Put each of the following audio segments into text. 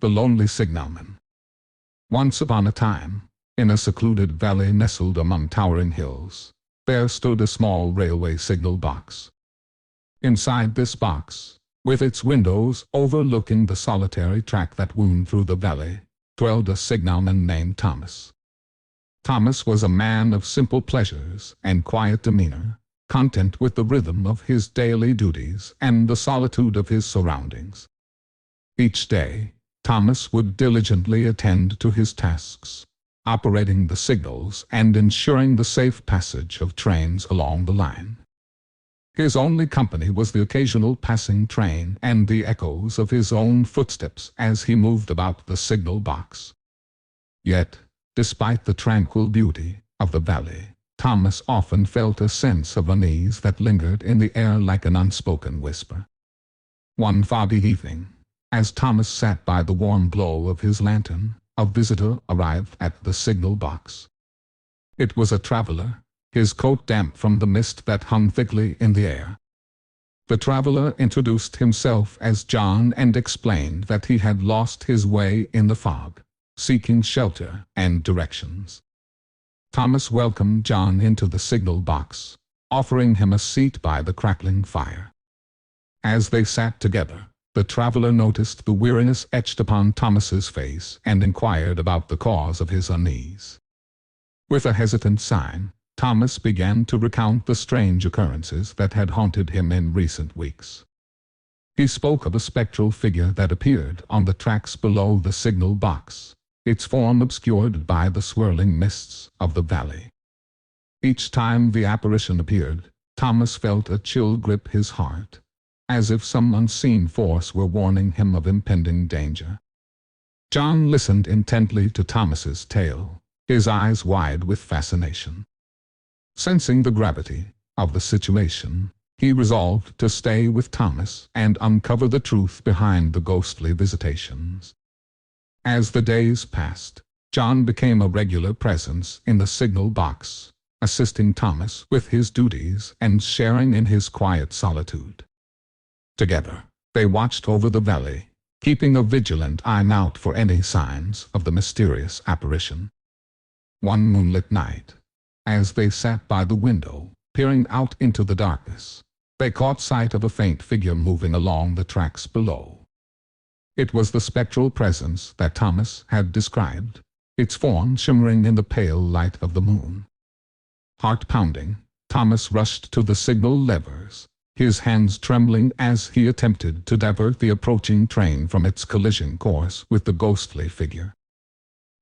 The Lonely Signalman. Once upon a time, in a secluded valley nestled among towering hills, there stood a small railway signal box. Inside this box, with its windows overlooking the solitary track that wound through the valley, dwelled a signalman named Thomas. Thomas was a man of simple pleasures and quiet demeanor, content with the rhythm of his daily duties and the solitude of his surroundings. Each day, Thomas would diligently attend to his tasks, operating the signals and ensuring the safe passage of trains along the line. His only company was the occasional passing train and the echoes of his own footsteps as he moved about the signal box. Yet, despite the tranquil beauty of the valley, Thomas often felt a sense of unease that lingered in the air like an unspoken whisper. One foggy evening, as Thomas sat by the warm glow of his lantern, a visitor arrived at the signal box. It was a traveler, his coat damp from the mist that hung thickly in the air. The traveler introduced himself as John and explained that he had lost his way in the fog, seeking shelter and directions. Thomas welcomed John into the signal box, offering him a seat by the crackling fire. As they sat together, the traveler noticed the weariness etched upon Thomas's face and inquired about the cause of his unease. With a hesitant sign, Thomas began to recount the strange occurrences that had haunted him in recent weeks. He spoke of a spectral figure that appeared on the tracks below the signal box, its form obscured by the swirling mists of the valley. Each time the apparition appeared, Thomas felt a chill grip his heart, as if some unseen force were warning him of impending danger. John listened intently to Thomas's tale, his eyes wide with fascination. Sensing the gravity of the situation, he resolved to stay with Thomas and uncover the truth behind the ghostly visitations. As the days passed, John became a regular presence in the signal box, assisting Thomas with his duties and sharing in his quiet solitude. Together, they watched over the valley, keeping a vigilant eye out for any signs of the mysterious apparition. One moonlit night, as they sat by the window, peering out into the darkness, they caught sight of a faint figure moving along the tracks below. It was the spectral presence that Thomas had described, its form shimmering in the pale light of the moon. Heart pounding, Thomas rushed to the signal levers, his hands trembling as he attempted to divert the approaching train from its collision course with the ghostly figure.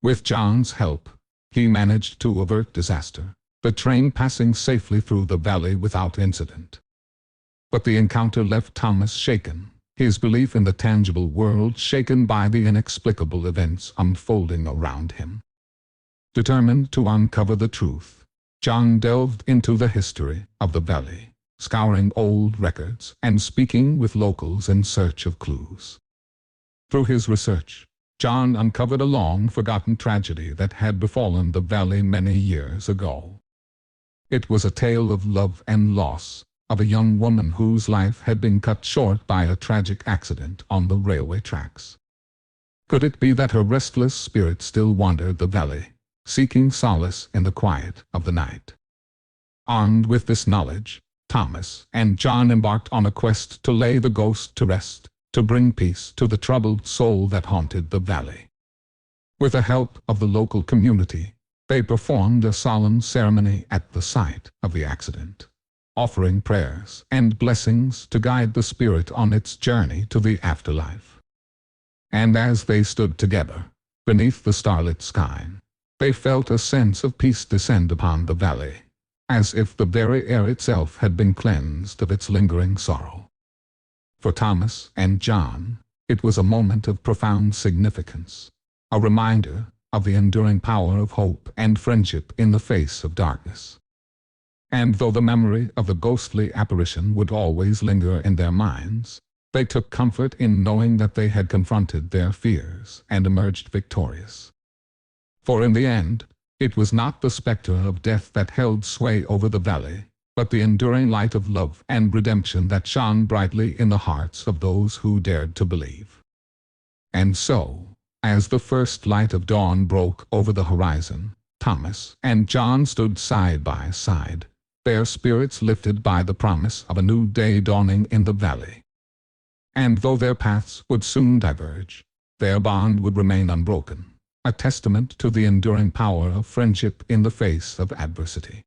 With John's help, he managed to avert disaster, the train passing safely through the valley without incident. But the encounter left Thomas shaken, his belief in the tangible world shaken by the inexplicable events unfolding around him. Determined to uncover the truth, John delved into the history of the valley, scouring old records and speaking with locals in search of clues. Through his research, John uncovered a long-forgotten tragedy that had befallen the valley many years ago. It was a tale of love and loss, of a young woman whose life had been cut short by a tragic accident on the railway tracks. Could it be that her restless spirit still wandered the valley, seeking solace in the quiet of the night? Armed with this knowledge, Thomas and John embarked on a quest to lay the ghost to rest, to bring peace to the troubled soul that haunted the valley. With the help of the local community, they performed a solemn ceremony at the site of the accident, offering prayers and blessings to guide the spirit on its journey to the afterlife. And as they stood together, beneath the starlit sky, they felt a sense of peace descend upon the valley, as if the very air itself had been cleansed of its lingering sorrow. For Thomas and John, it was a moment of profound significance, a reminder of the enduring power of hope and friendship in the face of darkness. And though the memory of the ghostly apparition would always linger in their minds, they took comfort in knowing that they had confronted their fears and emerged victorious. For in the end, it was not the specter of death that held sway over the valley, but the enduring light of love and redemption that shone brightly in the hearts of those who dared to believe. And so, As the first light of dawn broke over the horizon, Thomas and John stood side by side, their spirits lifted by the promise of a new day dawning in the valley. And though their paths would soon diverge, their bond would remain unbroken, a testament to the enduring power of friendship in the face of adversity.